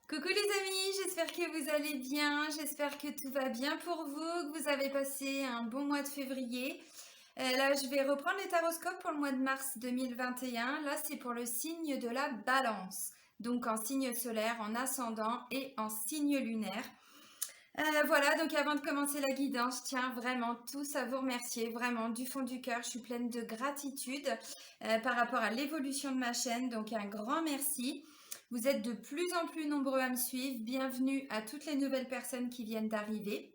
Coucou les amis, j'espère que vous allez bien, j'espère que tout va bien pour vous, que vous avez passé un bon mois de février. Là, je vais reprendre les taroscopes pour le mois de mars 2021. Là, c'est pour le signe de la balance, donc en signe solaire, en ascendant et en signe lunaire. Voilà, donc avant de commencer la guidance, je tiens vraiment tous à vous remercier, vraiment du fond du cœur. Je suis pleine de gratitude par rapport à l'évolution de ma chaîne, donc un grand merci. Vous êtes de plus en plus nombreux à me suivre. Bienvenue à toutes les nouvelles personnes qui viennent d'arriver.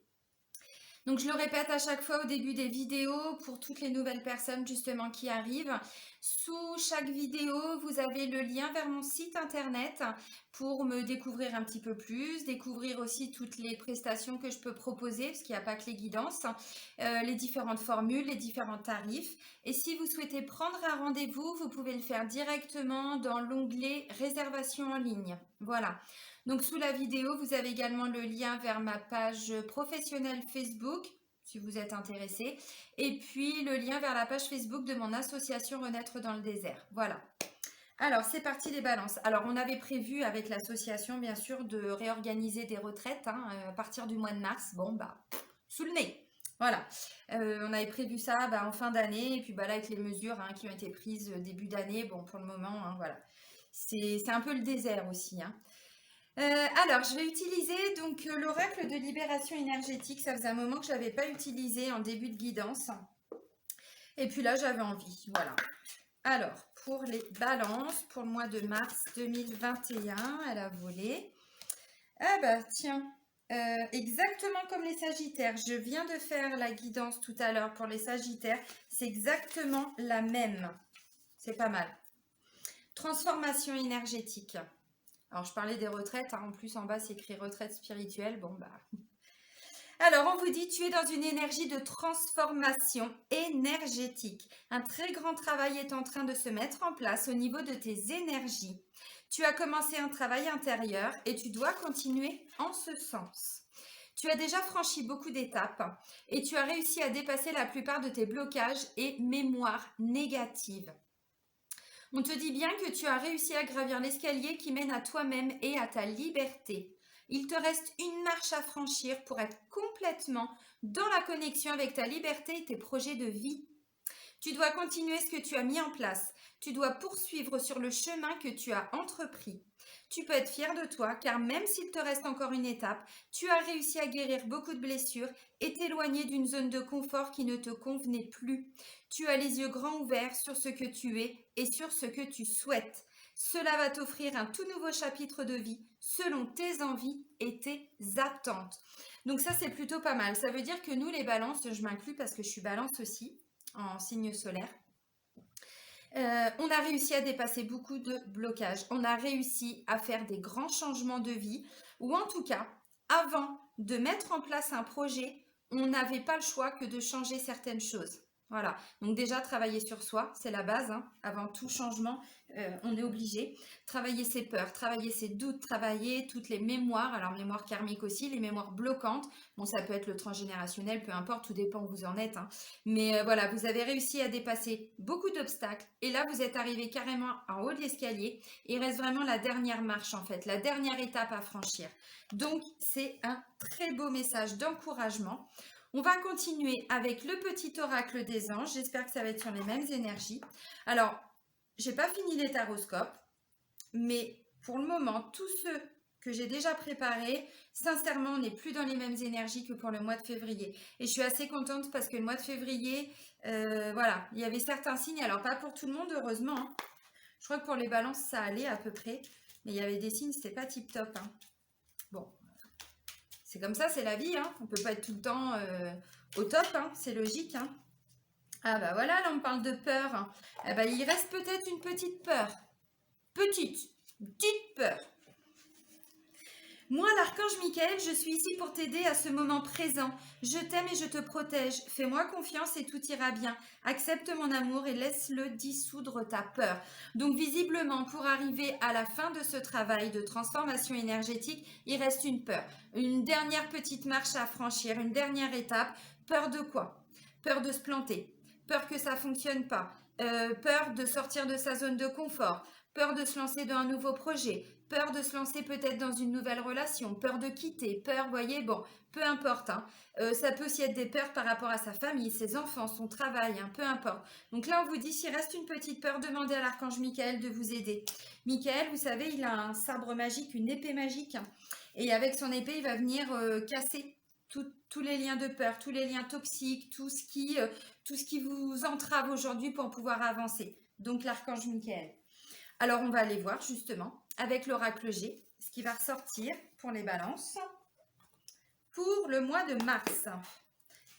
Donc je le répète à chaque fois au début des vidéos pour toutes les nouvelles personnes justement qui arrivent. Sous chaque vidéo, vous avez le lien vers mon site internet pour me découvrir un petit peu plus, découvrir aussi toutes les prestations que je peux proposer, parce qu'il n'y a pas que les guidances, les différentes formules, les différents tarifs. Et si vous souhaitez prendre un rendez-vous, vous pouvez le faire directement dans l'onglet réservation en ligne. Voilà. Donc sous la vidéo, vous avez également le lien vers ma page professionnelle Facebook, si vous êtes intéressé, et puis le lien vers la page Facebook de mon association Renaître dans le désert. Voilà. Alors, c'est parti les balances. Alors, on avait prévu avec l'association, bien sûr, de réorganiser des retraites à partir du mois de mars. Bon, bah, sous le nez. Voilà. On avait prévu ça en fin d'année, et puis là, avec les mesures qui ont été prises début d'année, bon, pour le moment, voilà. C'est un peu le désert aussi. Alors, je vais utiliser donc l'oracle de libération énergétique. Ça faisait un moment que je l'avais pas utilisé en début de guidance. Et puis là, j'avais envie. Voilà. Alors, pour les balances, pour le mois de mars 2021, elle a volé. Ah bah tiens, exactement comme les Sagittaires. Je viens de faire la guidance tout à l'heure pour les Sagittaires. C'est exactement la même. C'est pas mal. Transformation énergétique. Alors, je parlais des retraites, en plus en bas, c'est écrit retraite spirituelle. Bon, bah. Alors, on vous dit, tu es dans une énergie de transformation énergétique. Un très grand travail est en train de se mettre en place au niveau de tes énergies. Tu as commencé un travail intérieur et tu dois continuer en ce sens. Tu as déjà franchi beaucoup d'étapes et tu as réussi à dépasser la plupart de tes blocages et mémoires négatives. On te dit bien que tu as réussi à gravir l'escalier qui mène à toi-même et à ta liberté. Il te reste une marche à franchir pour être complètement dans la connexion avec ta liberté et tes projets de vie. Tu dois continuer ce que tu as mis en place. Tu dois poursuivre sur le chemin que tu as entrepris. Tu peux être fier de toi car même s'il te reste encore une étape, tu as réussi à guérir beaucoup de blessures et t'éloigner d'une zone de confort qui ne te convenait plus. Tu as les yeux grands ouverts sur ce que tu es et sur ce que tu souhaites. Cela va t'offrir un tout nouveau chapitre de vie selon tes envies et tes attentes. Donc ça, c'est plutôt pas mal. Ça veut dire que nous, les balances, je m'inclus parce que je suis balance aussi, en signe solaire. On a réussi à dépasser beaucoup de blocages. On a réussi à faire des grands changements de vie, ou en tout cas, avant de mettre en place un projet, on n'avait pas le choix que de changer certaines choses. Voilà, donc déjà travailler sur soi, c'est la base. Avant tout changement, on est obligé. Travailler ses peurs, travailler ses doutes, travailler toutes les mémoires, alors mémoires karmiques aussi, les mémoires bloquantes. Bon, ça peut être le transgénérationnel, peu importe, tout dépend où vous en êtes. Mais voilà, vous avez réussi à dépasser beaucoup d'obstacles et là, vous êtes arrivé carrément en haut de l'escalier. Il reste vraiment la dernière marche en fait, la dernière étape à franchir. Donc, c'est un très beau message d'encouragement. On va continuer avec le petit oracle des anges. J'espère que ça va être sur les mêmes énergies. Alors, j'ai pas fini les taroscopes, mais pour le moment, tous ceux que j'ai déjà préparés, sincèrement, on n'est plus dans les mêmes énergies que pour le mois de février. Et je suis assez contente parce que le mois de février, voilà, il y avait certains signes, alors pas pour tout le monde, heureusement. Je crois que pour les balances, ça allait à peu près. Mais il y avait des signes, c'était pas tip top. Bon, c'est comme ça, c'est la vie. On peut pas être tout le temps au top, c'est logique. Ah bah voilà, là on parle de peur. Eh bah, il reste peut-être une petite peur. Petite peur. Moi, l'archange Michael, je suis ici pour t'aider à ce moment présent. Je t'aime et je te protège. Fais-moi confiance et tout ira bien. Accepte mon amour et laisse-le dissoudre ta peur. Donc visiblement, pour arriver à la fin de ce travail de transformation énergétique, il reste une peur. Une dernière petite marche à franchir, une dernière étape. Peur de quoi? Peur de se planter. Peur que ça ne fonctionne pas. Peur de sortir de sa zone de confort. Peur de se lancer dans un nouveau projet. peur de se lancer peut-être dans une nouvelle relation, peur de quitter, peur, vous voyez, bon, peu importe, hein. Ça peut aussi être des peurs par rapport à sa famille, ses enfants, son travail, hein, peu importe. Donc là, on vous dit, s'il reste une petite peur, demandez à l'archange Michael de vous aider. Michael, vous savez, il a un sabre magique, une épée magique, et avec son épée, il va venir casser tous les liens de peur, tous les liens toxiques, tout ce qui vous entrave aujourd'hui pour pouvoir avancer. Donc l'archange Michael. Alors on va aller voir justement avec l'oracle G, ce qui va ressortir pour les balances pour le mois de mars.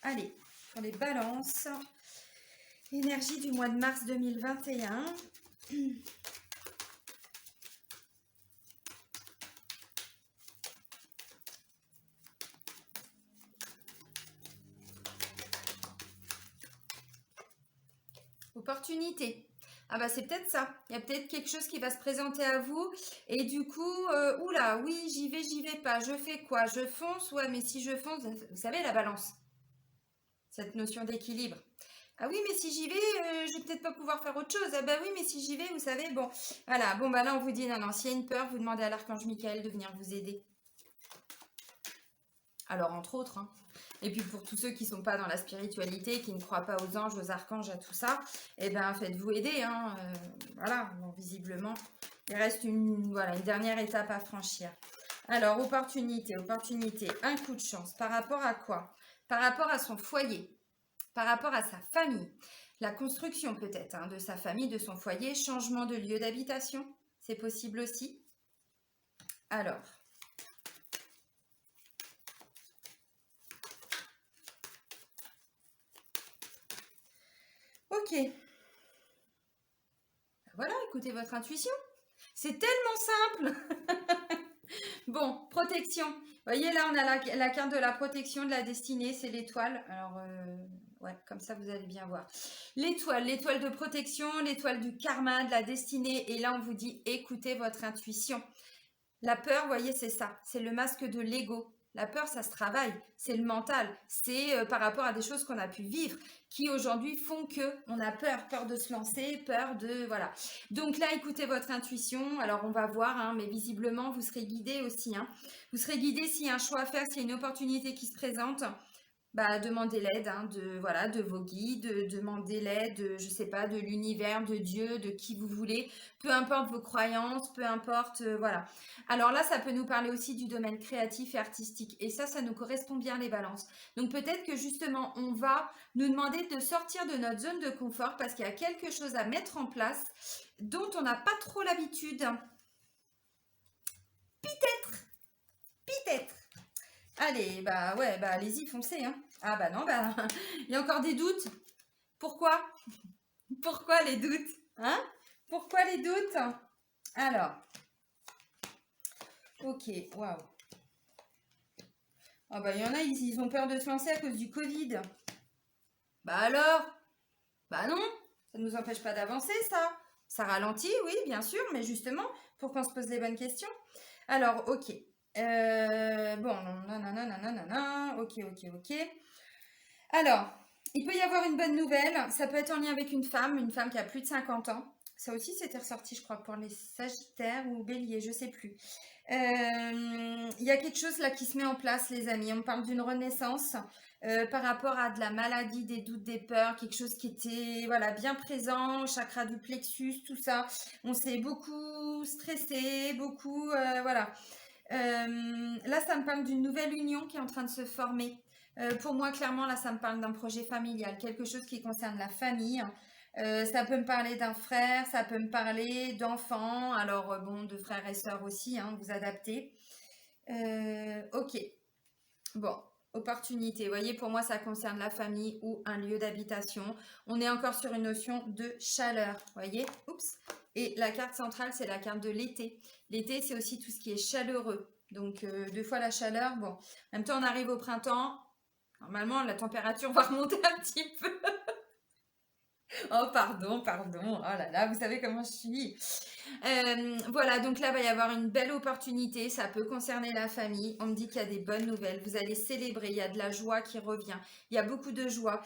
Allez, pour les balances, énergie du mois de mars 2021. Opportunité. Ah bah c'est peut-être ça. Il y a peut-être quelque chose qui va se présenter à vous. Et du coup, oula, oui, j'y vais pas. Je fais quoi? Je fonce? Ouais, mais si je fonce, vous savez, la balance. Cette notion d'équilibre. Ah oui, mais si j'y vais, je vais peut-être pas pouvoir faire autre chose. Ah bah oui, mais si j'y vais, vous savez, bon. Voilà, bon bah là on vous dit, non, non, s'il y a une peur, vous demandez à l'archange Michael de venir vous aider. Alors, entre autres, hein. Et puis pour tous ceux qui ne sont pas dans la spiritualité, qui ne croient pas aux anges, aux archanges, à tout ça, eh bien faites-vous aider, hein. Voilà, bon, visiblement, il reste voilà, une dernière étape à franchir. Alors, opportunité, un coup de chance. Par rapport à quoi? Par rapport à son foyer, par rapport à sa famille, la construction peut-être, hein, de sa famille, de son foyer, changement de lieu d'habitation, c'est possible aussi. Alors, ok. Voilà, écoutez votre intuition. C'est tellement simple. Bon, protection. Vous voyez, là, on a la carte de la protection, de la destinée, c'est l'étoile. Alors, ouais, comme ça, vous allez bien voir. L'étoile de protection, l'étoile du karma, de la destinée. Et là, on vous dit, écoutez votre intuition. La peur, vous voyez, c'est ça. C'est le masque de l'ego. La peur, ça se travaille. C'est le mental. C'est par rapport à des choses qu'on a pu vivre qui aujourd'hui font que on a peur de se lancer, peur de... Voilà. Donc là, écoutez votre intuition. Alors, on va voir, hein, mais visiblement, vous serez guidé aussi. Hein. Vous serez guidé s'il y a un choix à faire, s'il y a une opportunité qui se présente. Bah, demandez l'aide, hein, voilà, de vos guides, demandez l'aide, je sais pas, de l'univers, de Dieu, de qui vous voulez, peu importe vos croyances, peu importe, voilà. Alors là, ça peut nous parler aussi du domaine créatif et artistique, et ça nous correspond bien les balances. Donc peut-être que justement, on va nous demander de sortir de notre zone de confort parce qu'il y a quelque chose à mettre en place dont on n'a pas trop l'habitude. Peut-être. Allez, bah ouais, bah allez-y, foncez, hein. Ah bah non, bah il y a encore des doutes. Pourquoi? Pourquoi les doutes? Hein? Pourquoi les doutes? Alors, ok, waouh. Ah bah il y en a, ils ont peur de se lancer à cause du Covid. Bah alors? Bah non, ça ne nous empêche pas d'avancer, ça. Ça ralentit, oui, bien sûr, mais justement, pour qu'on se pose les bonnes questions. Alors, ok. Bon, nanana, ok. Alors, il peut y avoir une bonne nouvelle. Ça peut être en lien avec une femme qui a plus de 50 ans. Ça aussi, c'était ressorti, je crois, pour les Sagittaires ou Béliers, je sais plus. Il y a quelque chose là qui se met en place, les amis. On parle d'une renaissance par rapport à de la maladie, des doutes, des peurs, quelque chose qui était voilà, bien présent, chakra du plexus, tout ça. On s'est beaucoup stressé, beaucoup... voilà. Là, ça me parle d'une nouvelle union qui est en train de se former. Pour moi, clairement, là, ça me parle d'un projet familial, quelque chose qui concerne la famille. Ça peut me parler d'un frère, ça peut me parler d'enfants, alors bon, de frères et sœurs aussi, hein, vous adaptez. Ok, bon, opportunité, vous voyez, pour moi, ça concerne la famille ou un lieu d'habitation. On est encore sur une notion de chaleur, vous voyez, oups. Et la carte centrale, c'est la carte de l'été. L'été, c'est aussi tout ce qui est chaleureux. Donc, deux fois la chaleur, bon. En même temps, on arrive au printemps. Normalement, la température va remonter un petit peu. Oh, pardon. Oh là là, vous savez comment je suis. Voilà, donc là, il va y avoir une belle opportunité. Ça peut concerner la famille. On me dit qu'il y a des bonnes nouvelles. Vous allez célébrer. Il y a de la joie qui revient. Il y a beaucoup de joie.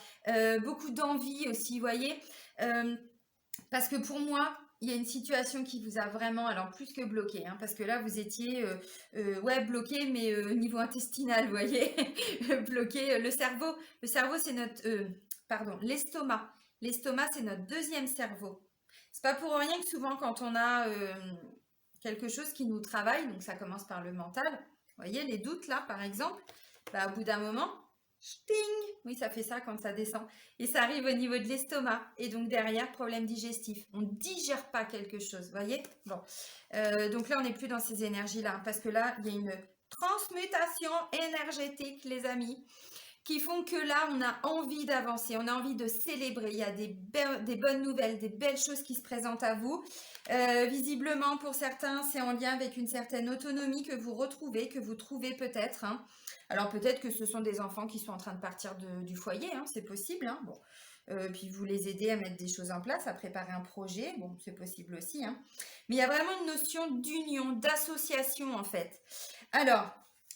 Beaucoup d'envie aussi, vous voyez. Parce que pour moi, il y a une situation qui vous a vraiment, alors plus que bloqué, hein, parce que là, vous étiez ouais, bloqué, mais au niveau intestinal, vous voyez, bloqué le cerveau. Le cerveau, c'est notre, pardon, l'estomac. L'estomac, c'est notre deuxième cerveau. C'est pas pour rien que souvent, quand on a quelque chose qui nous travaille, donc ça commence par le mental, vous voyez, les doutes là, par exemple, bah, au bout d'un moment, Sting! Oui, ça fait ça quand ça descend. Et ça arrive au niveau de l'estomac. Et donc derrière, problème digestif. On ne digère pas quelque chose, voyez. Bon. Donc là, on n'est plus dans ces énergies-là. Hein, parce que là, il y a une transmutation énergétique, les amis, qui font que là, on a envie d'avancer, on a envie de célébrer. Il y a des bonnes nouvelles, des belles choses qui se présentent à vous. Visiblement, pour certains, c'est en lien avec une certaine autonomie que vous retrouvez, que vous trouvez peut-être. Hein. Alors peut-être que ce sont des enfants qui sont en train de partir du foyer, hein, c'est possible. Hein, bon. Puis vous les aidez à mettre des choses en place, à préparer un projet, bon, c'est possible aussi. Hein. Mais il y a vraiment une notion d'union, d'association en fait. Alors,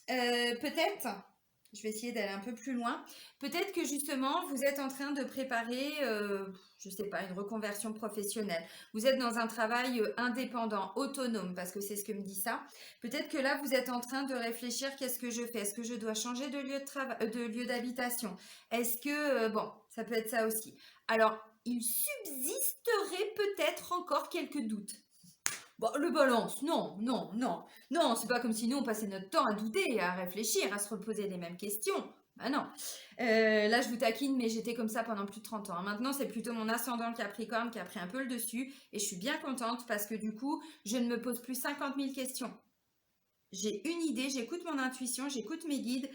peut-être, je vais essayer d'aller un peu plus loin. Peut-être que justement, vous êtes en train de préparer, je ne sais pas, une reconversion professionnelle. Vous êtes dans un travail indépendant, autonome, parce que c'est ce que me dit ça. Peut-être que là, vous êtes en train de réfléchir, qu'est-ce que je fais? Est-ce que je dois changer de lieu de travail, de lieu d'habitation? Est-ce que, bon, ça peut être ça aussi. Alors, il subsisterait peut-être encore quelques doutes. Bon, le balance, non, non, non. Non, c'est pas comme si nous, on passait notre temps à douter, à réfléchir, à se reposer les mêmes questions. Bah non. Là, je vous taquine, mais j'étais comme ça pendant plus de 30 ans. Hein. Maintenant, c'est plutôt mon ascendant Capricorne qui a pris un peu le dessus. Et je suis bien contente parce que du coup, je ne me pose plus 50 000 questions. J'ai une idée, j'écoute mon intuition, j'écoute mes guides.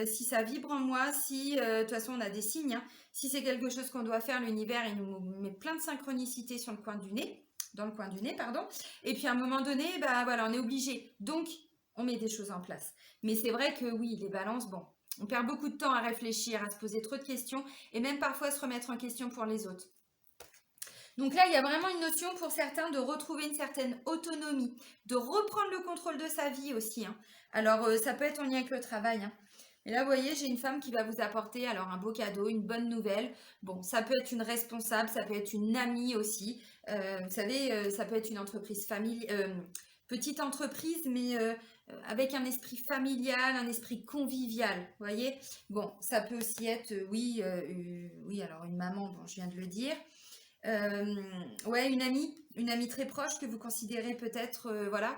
Si ça vibre en moi, si, de toute façon, on a des signes. Hein. Si c'est quelque chose qu'on doit faire, l'univers, il nous met plein de synchronicité sur le coin du nez. Dans le coin du nez, pardon. Et puis à un moment donné, bah voilà, on est obligé. Donc, on met des choses en place. Mais c'est vrai que oui, les balances, bon, on perd beaucoup de temps à réfléchir, à se poser trop de questions et même parfois se remettre en question pour les autres. Donc là, il y a vraiment une notion pour certains de retrouver une certaine autonomie, de reprendre le contrôle de sa vie aussi. Hein. Alors, ça peut être en lien avec le travail. Hein. Et là, vous voyez, j'ai une femme qui va vous apporter alors un beau cadeau, une bonne nouvelle. Bon, ça peut être une responsable, ça peut être une amie aussi. Vous savez, ça peut être une entreprise familiale, petite entreprise, mais avec un esprit familial, un esprit convivial. Vous voyez? Bon, ça peut aussi être, oui, oui, alors une maman, bon, je viens de le dire. Ouais, une amie très proche que vous considérez peut-être, voilà,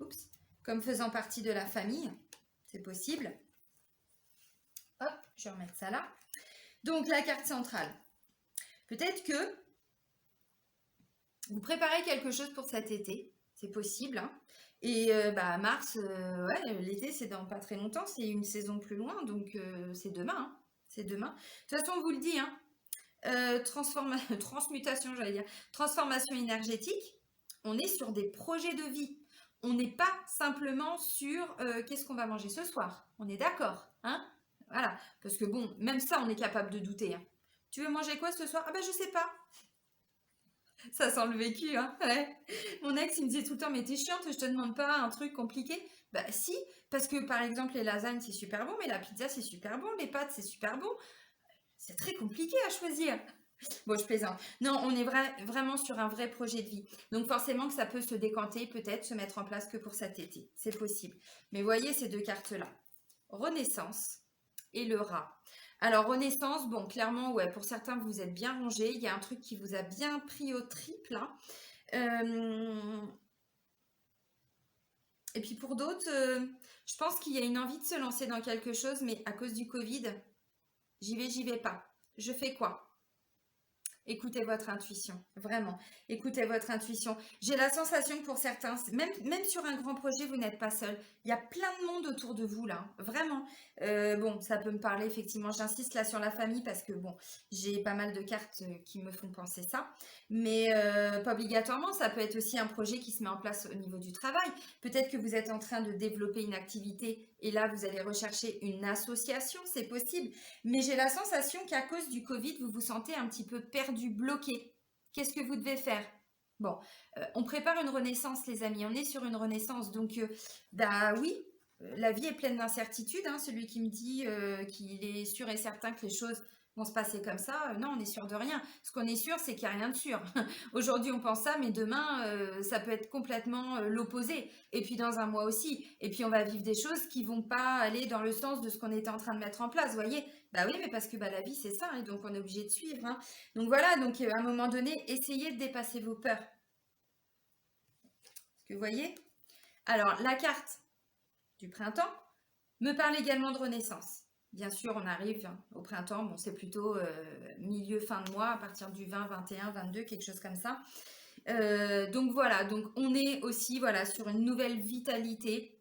oups, comme faisant partie de la famille. C'est possible. Hop, je vais remettre ça là. Donc, la carte centrale. Peut-être que vous préparez quelque chose pour cet été. C'est possible. Hein. Et bah, mars, ouais, l'été, c'est dans pas très longtemps. C'est une saison plus loin. Donc, c'est demain. Hein. C'est demain. De toute façon, on vous le dit. Hein. Transmutation, j'allais dire. Transformation énergétique. On est sur des projets de vie. On n'est pas simplement sur qu'est-ce qu'on va manger ce soir. On est d'accord, hein? Voilà. Parce que bon, même ça, on est capable de douter. Hein. Tu veux manger quoi ce soir? Ah ben je sais pas. Ça sent le vécu, hein? Ouais. Mon ex, il me disait tout le temps, mais t'es chiante, je te demande pas un truc compliqué. Bah si, parce que par exemple, les lasagnes, c'est super bon, mais la pizza, c'est super bon, les pâtes, c'est super bon. C'est très compliqué à choisir. Bon, je plaisante. Non, on est vraiment sur un vrai projet de vie. Donc forcément que ça peut se décanter, peut-être se mettre en place que pour cet été. C'est possible. Mais voyez ces deux cartes-là. Renaissance et le rat. Alors, Renaissance, bon, clairement, ouais, pour certains, vous êtes bien rangés. Il y a un truc qui vous a bien pris au triple. Hein. Et puis pour d'autres, je pense qu'il y a une envie de se lancer dans quelque chose, mais à cause du Covid, j'y vais pas. Je fais quoi? Écoutez votre intuition, vraiment. Écoutez votre intuition. J'ai la sensation que pour certains, même sur un grand projet, vous n'êtes pas seul. Il y a plein de monde autour de vous, là. Vraiment. Bon, ça peut me parler, effectivement. J'insiste là sur la famille parce que, bon, j'ai pas mal de cartes qui me font penser ça. Mais pas obligatoirement. Ça peut être aussi un projet qui se met en place au niveau du travail. Peut-être que vous êtes en train de développer une activité et là, vous allez rechercher une association. C'est possible. Mais j'ai la sensation qu'à cause du Covid, vous vous sentez un petit peu perdu, bloqué. Qu'est-ce que vous devez faire? Bon, on prépare une renaissance, les amis. On est sur une renaissance. Donc, bah oui, la vie est pleine d'incertitudes. Hein, celui qui me dit qu'il est sûr et certain que les choses vont se passer comme ça. Non, on est sûr de rien. Ce qu'on est sûr, c'est qu'il n'y a rien de sûr. Aujourd'hui, on pense ça, mais demain, ça peut être complètement l'opposé. Et puis dans un mois aussi. Et puis on va vivre des choses qui vont pas aller dans le sens de ce qu'on était en train de mettre en place. Vous voyez? Bah oui, mais parce que bah, la vie, c'est ça. Et donc on est obligé de suivre. Hein. Donc voilà, donc à un moment donné, essayez de dépasser vos peurs. Est-ce que vous voyez? Alors, la carte du printemps me parle également de renaissance. Bien sûr, on arrive au printemps, bon, c'est plutôt milieu, fin de mois, à partir du 20, 21, 22, quelque chose comme ça. Donc voilà, donc on est aussi voilà, sur une nouvelle vitalité.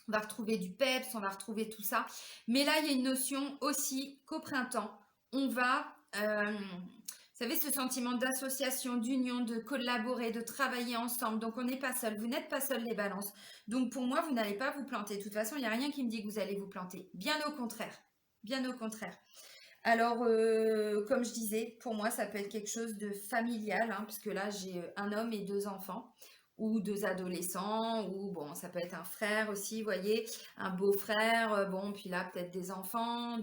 On va retrouver du peps, on va retrouver tout ça. Mais là, il y a une notion aussi qu'au printemps, on va, vous savez, ce sentiment d'association, d'union, de collaborer, de travailler ensemble. Donc, on n'est pas seul. Vous n'êtes pas seul, les balances. Donc, pour moi, vous n'allez pas vous planter. De toute façon, il n'y a rien qui me dit que vous allez vous planter. Bien au contraire. Bien au contraire. Alors, comme je disais, pour moi, ça peut être quelque chose de familial, hein, puisque là, j'ai un homme et 2 enfants, ou 2 adolescents, ou bon, ça peut être un frère aussi, vous voyez, un beau-frère, bon, puis là, peut-être des enfants,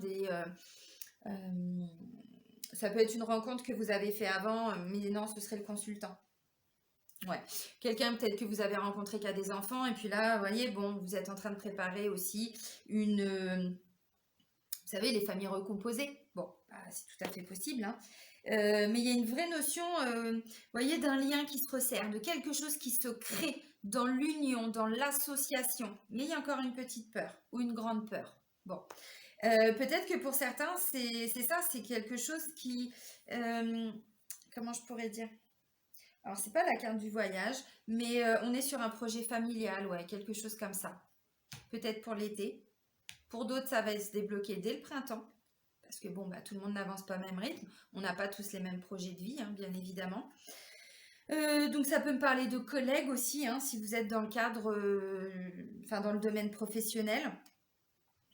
ça peut être une rencontre que vous avez fait avant, mais non, ce serait le consultant. Ouais, quelqu'un peut-être que vous avez rencontré qui a des enfants, et puis là, vous voyez, bon, vous êtes en train de préparer aussi vous savez, les familles recomposées. Bon, bah, c'est tout à fait possible, hein. Mais il y a une vraie notion, vous voyez, d'un lien qui se resserre, de quelque chose qui se crée dans l'union, dans l'association. Mais il y a encore une petite peur ou une grande peur. Bon, peut-être que pour certains, c'est ça, c'est quelque chose qui, comment je pourrais dire? Alors, c'est pas la carte du voyage, mais on est sur un projet familial, ouais, quelque chose comme ça. Peut-être pour l'été. Pour d'autres, ça va se débloquer dès le printemps. Parce que bon, bah, tout le monde n'avance pas au même rythme. On n'a pas tous les mêmes projets de vie, hein, bien évidemment. Donc ça peut me parler de collègues aussi, hein, si vous êtes dans le cadre, enfin dans le domaine professionnel.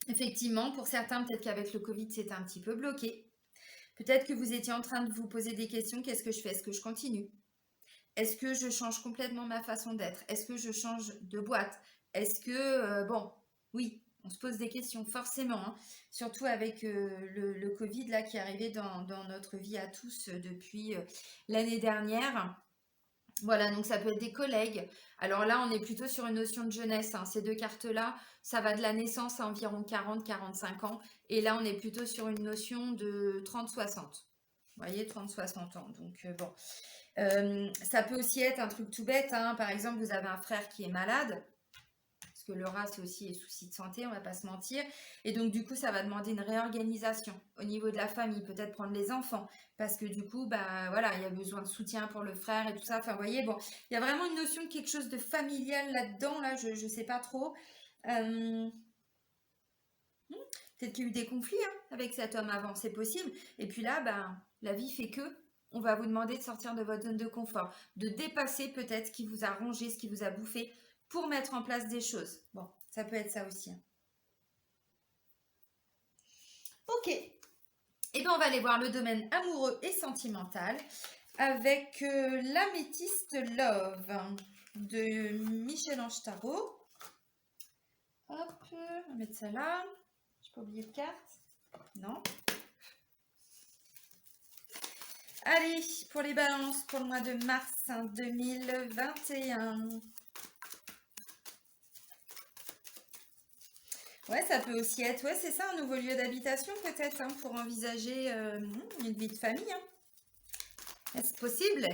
Effectivement, pour certains, peut-être qu'avec le Covid, c'était un petit peu bloqué. Peut-être que vous étiez en train de vous poser des questions. Qu'est-ce que je fais? Est-ce que je continue? Est-ce que je change complètement ma façon d'être? Est-ce que je change de boîte? Est-ce que, bon, oui, on se pose des questions forcément, hein, surtout avec le Covid là, qui est arrivé dans notre vie à tous depuis l'année dernière. Voilà, donc ça peut être des collègues. Alors là, on est plutôt sur une notion de jeunesse, hein. Ces 2 cartes-là, ça va de la naissance à environ 40-45 ans. Et là, on est plutôt sur une notion de 30-60. Vous voyez, 30-60 ans. Donc bon. Ça peut aussi être un truc tout bête, hein. Par exemple, vous avez un frère qui est malade, parce que le rat, c'est aussi les soucis de santé, on va pas se mentir. Et donc, du coup, ça va demander une réorganisation au niveau de la famille, peut-être prendre les enfants, parce que du coup, bah voilà, il y a besoin de soutien pour le frère et tout ça. Enfin, vous voyez, bon, il y a vraiment une notion de quelque chose de familial là-dedans, là, je ne sais pas trop. Euh, Peut-être qu'il y a eu des conflits hein, avec cet homme avant, c'est possible. Et puis là, ben, la vie fait que on va vous demander de sortir de votre zone de confort, de dépasser peut-être ce qui vous a rongé, ce qui vous a bouffé, pour mettre en place des choses. Bon, ça peut être ça aussi. Hein. Ok. Et bien, on va aller voir le domaine amoureux et sentimental avec l'améthyste Love de Michel-Ange Tarot. Hop, on va mettre ça là. J'ai pas oublié de carte. Non. Allez, pour les balances pour le mois de mars 2021. Ouais, ça peut aussi être, ouais, c'est ça, un nouveau lieu d'habitation peut-être, hein, pour envisager une vie de famille. Hein. Est-ce possible?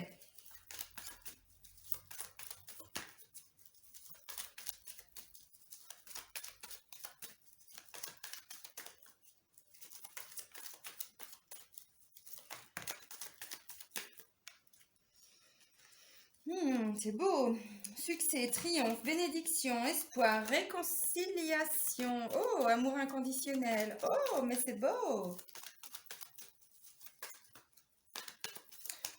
C'est beau. Succès, triomphe, bénédiction, espoir, réconciliation. Oh, amour inconditionnel. Oh, mais c'est beau.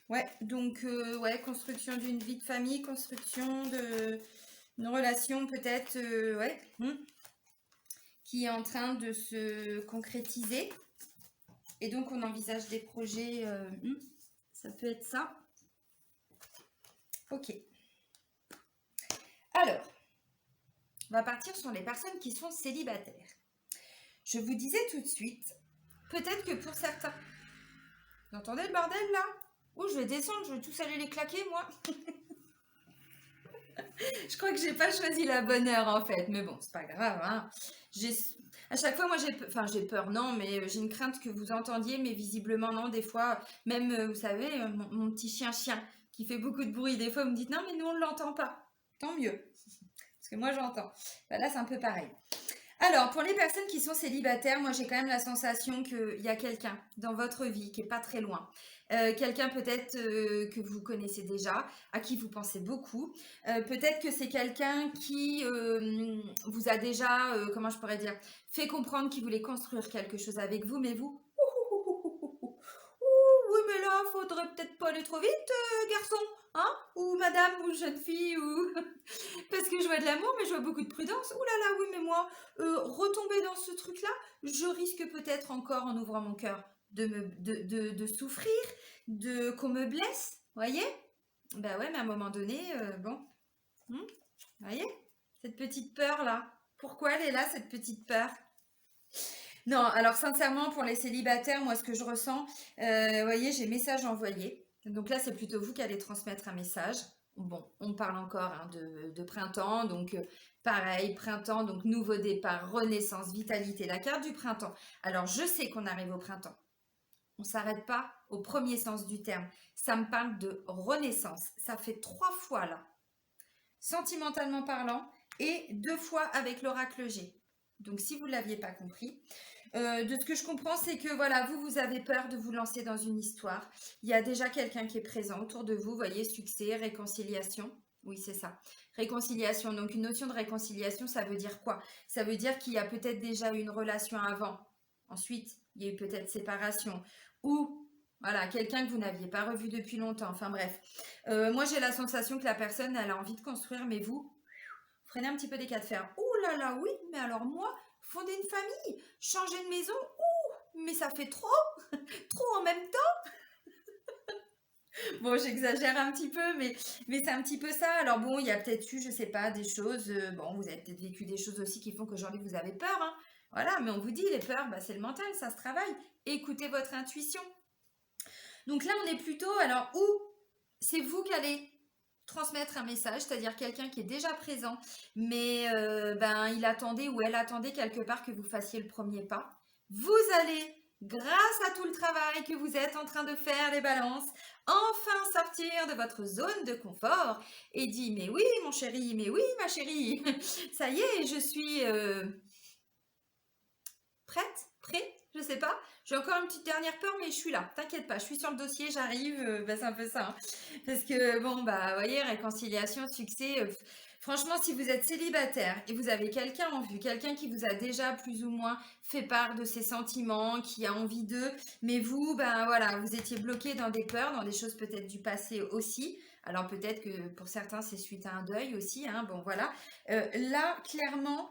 Ouais, donc, ouais, construction d'une vie de famille, construction d'une relation peut-être, ouais, qui est en train de se concrétiser. Et donc, on envisage des projets, ça peut être ça. Ok. Alors, on va partir sur les personnes qui sont célibataires. Je vous disais tout de suite, peut-être que pour certains, Vous entendez le bordel là? Oh, je vais descendre, je vais tous aller les claquer moi. Je crois que j'ai pas choisi la bonne heure en fait, mais bon, c'est pas grave, hein. J'ai, à chaque fois, moi j'ai peur, non, mais j'ai une crainte que vous entendiez, mais visiblement non, des fois, même, vous savez, mon petit chien qui fait beaucoup de bruit, des fois vous me dites non, mais nous on ne l'entend pas. Tant mieux, parce que moi j'entends. Bah, là c'est un peu pareil. Alors, pour les personnes qui sont célibataires, moi j'ai quand même la sensation qu'il y a quelqu'un dans votre vie qui est pas très loin. Quelqu'un peut-être que vous connaissez déjà, à qui vous pensez beaucoup. Peut-être que c'est quelqu'un qui vous a déjà, comment je pourrais dire, fait comprendre qu'il voulait construire quelque chose avec vous, mais vous, oui, mais là, faudrait peut-être pas aller trop vite, garçon, hein? Ou madame, ou jeune fille, ou... Parce que je vois de l'amour, mais je vois beaucoup de prudence. Ouh là là, oui, mais moi, retomber dans ce truc-là, je risque peut-être encore, en ouvrant mon cœur, de souffrir, qu'on me blesse, voyez? Ben ouais, mais à un moment donné, bon, voyez? Cette petite peur-là. Pourquoi elle est là, cette petite peur? Non, alors sincèrement, pour les célibataires, moi, ce que je ressens, vous voyez, j'ai message envoyé. Donc là, c'est plutôt vous qui allez transmettre un message. Bon, on parle encore hein, de printemps, donc pareil, printemps, donc nouveau départ, renaissance, vitalité, la carte du printemps. Alors, je sais qu'on arrive au printemps. On ne s'arrête pas au premier sens du terme. Ça me parle de renaissance. Ça fait 3 fois là, sentimentalement parlant, et 2 fois avec l'oracle G. Donc, si vous ne l'aviez pas compris, de ce que je comprends, c'est que voilà, vous avez peur de vous lancer dans une histoire. Il y a déjà quelqu'un qui est présent autour de vous, vous voyez, succès, réconciliation. Oui, c'est ça. Réconciliation. Donc, une notion de réconciliation, ça veut dire quoi? Ça veut dire qu'il y a peut-être déjà eu une relation avant. Ensuite, il y a eu peut-être séparation. Ou, voilà, quelqu'un que vous n'aviez pas revu depuis longtemps. Enfin, bref. Moi, j'ai la sensation que la personne, elle a envie de construire, mais vous, prenez un petit peu des cas de fer. Ouh là là, oui, mais alors moi, fonder une famille, changer de maison, ouh, mais ça fait trop, trop en même temps. Bon, j'exagère un petit peu, mais c'est un petit peu ça. Alors bon, il y a peut-être eu, je sais pas, des choses, bon, vous avez peut-être vécu des choses aussi qui font qu'aujourd'hui vous avez peur, hein. Voilà, mais on vous dit, les peurs, bah, c'est le mental, ça se travaille. Écoutez votre intuition. Donc là, on est plutôt, alors, où c'est vous qui allez transmettre un message, c'est-à-dire quelqu'un qui est déjà présent, mais ben, il attendait ou elle attendait quelque part que vous fassiez le premier pas. Vous allez, grâce à tout le travail que vous êtes en train de faire, les balances, enfin sortir de votre zone de confort et dire, mais oui, mon chéri, mais oui, ma chérie, ça y est, je suis prête, prêt, je sais pas. J'ai encore une petite dernière peur, mais je suis là. T'inquiète pas, je suis sur le dossier, j'arrive. Bah, c'est un peu ça, hein. Parce que, bon, bah, vous voyez, réconciliation, succès. Franchement, si vous êtes célibataire et vous avez quelqu'un en vue, quelqu'un qui vous a déjà plus ou moins fait part de ses sentiments, qui a envie d'eux, mais vous, ben voilà, vous étiez bloqué dans des peurs, dans des choses peut-être du passé aussi. Alors peut-être que pour certains, c'est suite à un deuil aussi, hein. Bon, voilà. Là, clairement,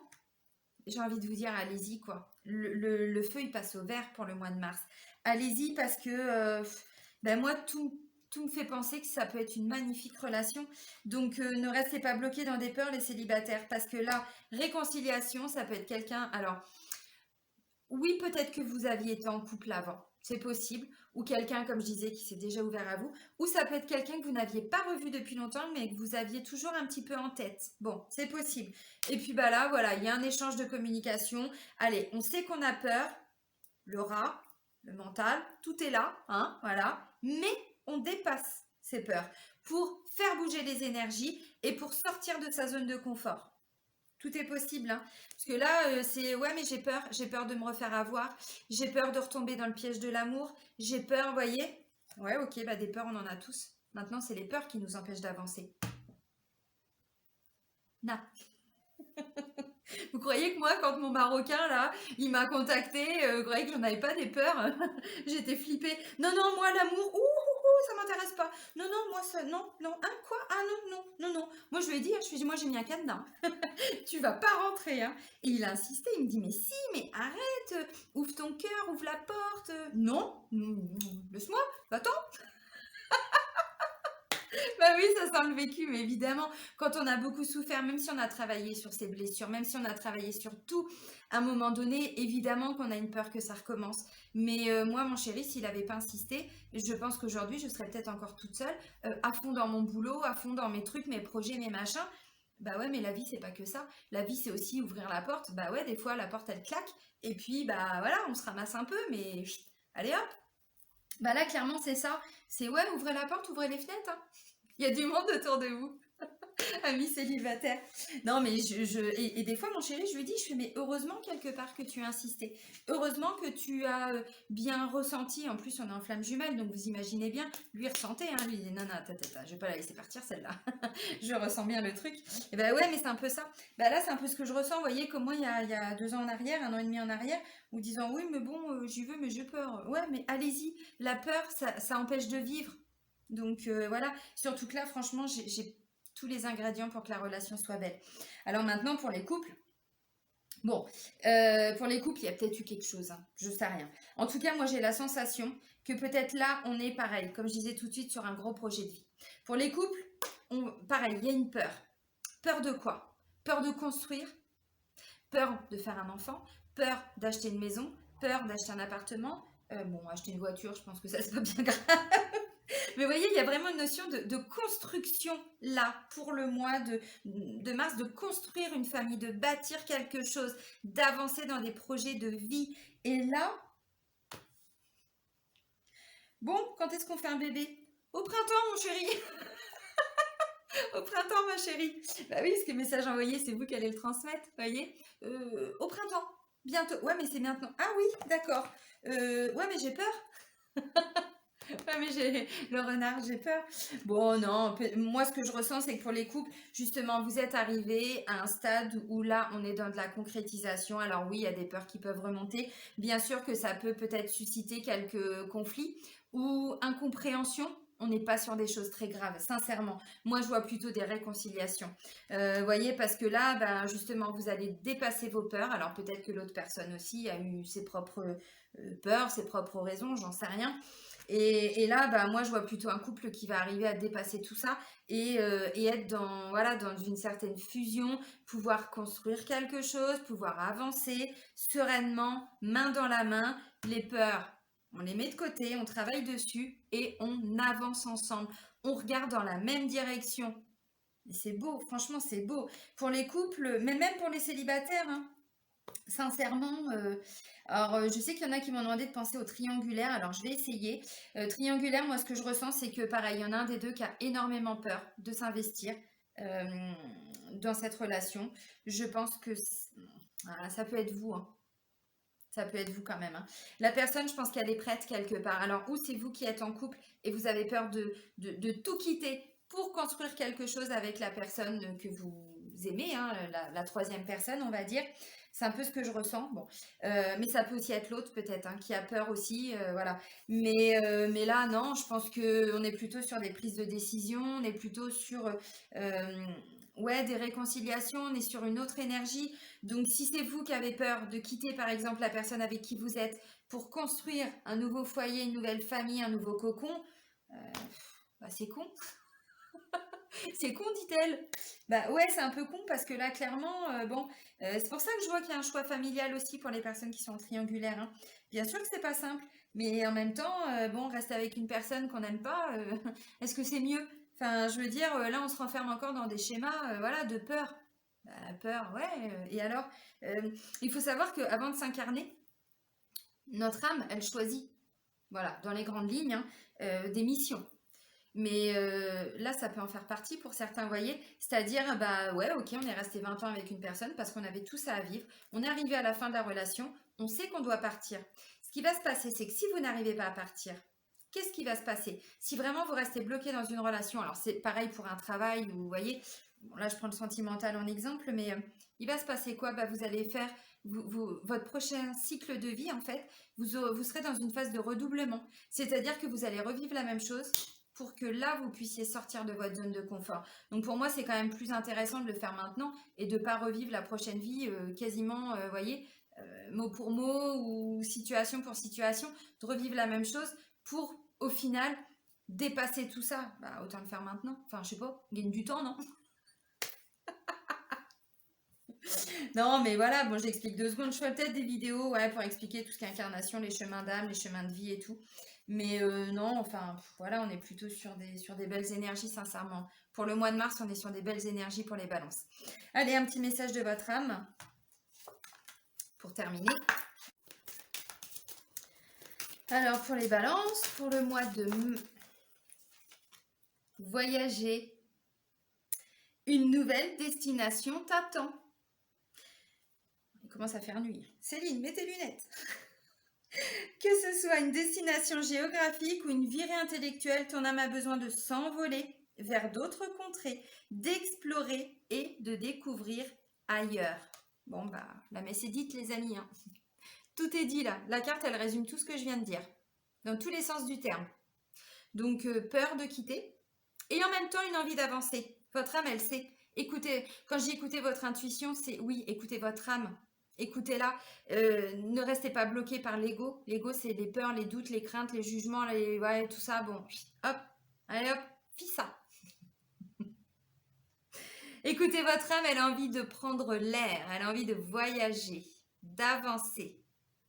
j'ai envie de vous dire, allez-y, quoi. Le feu, il passe au vert pour le mois de mars. Allez-y parce que ben moi, tout me fait penser que ça peut être une magnifique relation. Donc, ne restez pas bloqués dans des peurs, les célibataires. Parce que là, réconciliation, ça peut être quelqu'un... Alors, oui, peut-être que vous aviez été en couple avant, c'est possible, ou quelqu'un, comme je disais, qui s'est déjà ouvert à vous, ou ça peut être quelqu'un que vous n'aviez pas revu depuis longtemps, mais que vous aviez toujours un petit peu en tête. Bon, c'est possible. Et puis bah là, voilà, il y a un échange de communication. Allez, on sait qu'on a peur, le rat, le mental, tout est là, hein, voilà, mais on dépasse ces peurs pour faire bouger les énergies et pour sortir de sa zone de confort. Tout est possible, hein. Parce que là, c'est ouais, mais j'ai peur de me refaire avoir, j'ai peur de retomber dans le piège de l'amour, j'ai peur, vous voyez? Ouais, ok, bah des peurs, on en a tous. Maintenant, c'est les peurs qui nous empêchent d'avancer. Na. Vous croyez que moi, quand mon Marocain, là, il m'a contacté, vous croyez que j'en avais pas des peurs? J'étais flippée. Non, non, moi, l'amour, ça m'intéresse pas. Non, non, moi, ça, non, non, hein, quoi? Ah non, non, non, non. Moi, je lui ai dit, hein, je lui ai dit, moi, j'ai mis un cadenas. Tu vas pas rentrer, hein. Et il a insisté, il me dit, mais si, mais arrête, ouvre ton cœur, ouvre la porte. Non, laisse-moi, va-t'en. Bah oui, ça sent le vécu, mais évidemment, quand on a beaucoup souffert, même si on a travaillé sur ses blessures, même si on a travaillé sur tout, à un moment donné, évidemment qu'on a une peur que ça recommence. Mais moi, mon chéri, s'il n'avait pas insisté, je pense qu'aujourd'hui, je serais peut-être encore toute seule, à fond dans mon boulot, à fond dans mes trucs, mes projets, mes machins. Bah ouais, mais la vie, c'est pas que ça. La vie, c'est aussi ouvrir la porte. Bah ouais, des fois, la porte, elle claque. Et puis, bah voilà, on se ramasse un peu, mais chut, allez hop. Bah là, clairement, c'est ça. C'est ouais, ouvrez la porte, ouvrez les fenêtres, hein. Il y a du monde autour de vous, amis célibataires. Non, mais et des fois, mon chéri, je lui dis, je fais, mais heureusement quelque part que tu as insisté. Heureusement que tu as bien ressenti. En plus, on est en flamme jumelle, donc vous imaginez bien, lui ressentait, hein, lui, il dit, non, non, je vais pas la laisser partir celle-là. Je ressens bien le truc. Et ben ouais, mais c'est un peu ça. Bah là, c'est un peu ce que je ressens. Vous voyez, comme moi, il y a 2 ans en arrière, 1 an et demi en arrière, ou disant, oui, mais bon, j'y veux, mais j'ai peur. Ouais, mais allez-y. La peur, ça empêche de vivre. Donc voilà, surtout que là, franchement, j'ai tous les ingrédients pour que la relation soit belle. Alors maintenant, pour les couples, bon, pour les couples, il y a peut-être eu quelque chose, hein, je sais rien. En tout cas, moi, j'ai la sensation que peut-être là, on est pareil, comme je disais tout de suite, sur un gros projet de vie. Pour les couples, pareil, il y a une peur. Peur de quoi? Peur de construire, peur de faire un enfant, peur d'acheter une maison, peur d'acheter un appartement. Bon, acheter une voiture, je pense que ça, c'est pas bien grave. Mais vous voyez, il y a vraiment une notion de construction là, pour le mois de mars, de construire une famille, de bâtir quelque chose, d'avancer dans des projets de vie. Et là, bon, quand est-ce qu'on fait un bébé? Au printemps, mon chéri. Au printemps, ma chérie. Bah oui, parce que le message envoyé, c'est vous qui allez le transmettre, vous voyez. Au printemps, bientôt. Ouais, mais c'est maintenant. Ah oui, d'accord. Ouais, mais j'ai peur. Ouais, mais j'ai le renard, j'ai peur. Bon, non, moi, ce que je ressens, c'est que pour les couples, justement, vous êtes arrivés à un stade où là, on est dans de la concrétisation. Alors oui, il y a des peurs qui peuvent remonter. Bien sûr que ça peut peut-être susciter quelques conflits ou incompréhension. On n'est pas sur des choses très graves, sincèrement. Moi, je vois plutôt des réconciliations. Vous voyez, parce que là, ben, justement, vous allez dépasser vos peurs. Alors peut-être que l'autre personne aussi a eu ses propres peurs, ses propres raisons, j'en sais rien. Et là, bah, moi, je vois plutôt un couple qui va arriver à dépasser tout ça et être dans, voilà, dans une certaine fusion, pouvoir construire quelque chose, pouvoir avancer sereinement, main dans la main. Les peurs, on les met de côté, on travaille dessus et on avance ensemble. On regarde dans la même direction. Et c'est beau, franchement, c'est beau. Pour les couples, mais même pour les célibataires, hein. Sincèrement, alors je sais qu'il y en a qui m'ont demandé de penser au triangulaire, alors je vais essayer. Triangulaire, moi ce que je ressens, c'est que pareil, il y en a un des deux qui a énormément peur de s'investir euh, dans cette relation. Je pense que voilà, ça peut être vous, hein. Ça peut être vous quand même, hein. La personne, je pense qu'elle est prête quelque part. Alors, ou c'est vous qui êtes en couple et vous avez peur de tout quitter pour construire quelque chose avec la personne que vous aimez, hein, la troisième personne, on va dire. C'est un peu ce que je ressens. Bon, mais ça peut aussi être l'autre peut-être, hein, qui a peur aussi, voilà. Mais là, non, je pense que on est plutôt sur des prises de décision, on est plutôt sur ouais, des réconciliations, on est sur une autre énergie. Donc, si c'est vous qui avez peur de quitter, par exemple, la personne avec qui vous êtes pour construire un nouveau foyer, une nouvelle famille, un nouveau cocon, euh, bah, c'est con. C'est con, dit-elle. Bah ouais, c'est un peu con parce que là, clairement, bon, c'est pour ça que je vois qu'il y a un choix familial aussi pour les personnes qui sont triangulaires, hein. Bien sûr que c'est pas simple, mais en même temps, bon, rester avec une personne qu'on n'aime pas, est-ce que c'est mieux? Enfin, je veux dire, là, on se renferme encore dans des schémas, voilà, de peur. Bah, peur, ouais. Et alors, euh, il faut savoir qu'avant de s'incarner, notre âme, elle choisit, voilà, dans les grandes lignes, hein, des missions. Mais là, ça peut en faire partie pour certains, vous voyez. C'est-à-dire, bah ouais, ok, on est resté 20 ans avec une personne parce qu'on avait tout ça à vivre. On est arrivé à la fin de la relation, on sait qu'on doit partir. Ce qui va se passer, c'est que si vous n'arrivez pas à partir, qu'est-ce qui va se passer? Si vraiment vous restez bloqué dans une relation, alors c'est pareil pour un travail, vous voyez, bon, là je prends le sentimental en exemple, mais il va se passer quoi? Bah, vous allez faire votre prochain cycle de vie, en fait, vous serez dans une phase de redoublement. C'est-à-dire que vous allez revivre la même chose pour que là, vous puissiez sortir de votre zone de confort. Donc pour moi, c'est quand même plus intéressant de le faire maintenant et de ne pas revivre la prochaine vie quasiment, vous voyez, mot pour mot ou situation pour situation, de revivre la même chose pour, au final, dépasser tout ça, bah, autant le faire maintenant. Enfin, je sais pas, gagne du temps, non? Non, mais voilà, bon, j'explique 2 secondes. Je ferai peut-être des vidéos, ouais, pour expliquer tout ce qui est incarnation, les chemins d'âme, les chemins de vie et tout. Mais non, enfin, voilà, on est plutôt sur des belles énergies, sincèrement. Pour le mois de mars, on est sur des belles énergies pour les balances. Allez, un petit message de votre âme pour terminer. Alors, pour les balances, pour le mois de voyager, une nouvelle destination t'attend. Il commence à faire nuit. Céline, mets tes lunettes. Que ce soit une destination géographique ou une virée intellectuelle, ton âme a besoin de s'envoler vers d'autres contrées, d'explorer et de découvrir ailleurs. Bon, bah, la messe est dite, les amis. Hein. Tout est dit là. La carte, elle résume tout ce que je viens de dire, dans tous les sens du terme. Donc, peur de quitter et en même temps une envie d'avancer. Votre âme, elle sait. Écoutez, quand je dis écoutez votre intuition, c'est oui, écoutez votre âme. Écoutez-la, ne restez pas bloqué par l'ego. L'ego, c'est les peurs, les doutes, les craintes, les jugements, ouais, tout ça. Bon, hop, allez hop, fis ça. Écoutez votre âme, elle a envie de prendre l'air, elle a envie de voyager, d'avancer.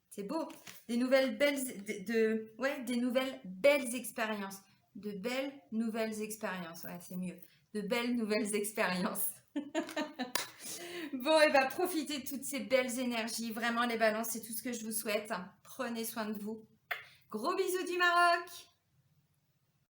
C'est beau. Des nouvelles belles, des nouvelles belles expériences. De belles nouvelles expériences. Ouais, c'est mieux. De belles nouvelles expériences. Bon, et bah profitez de toutes ces belles énergies. Vraiment, les balances, c'est tout ce que je vous souhaite. Prenez soin de vous. Gros bisous du Maroc!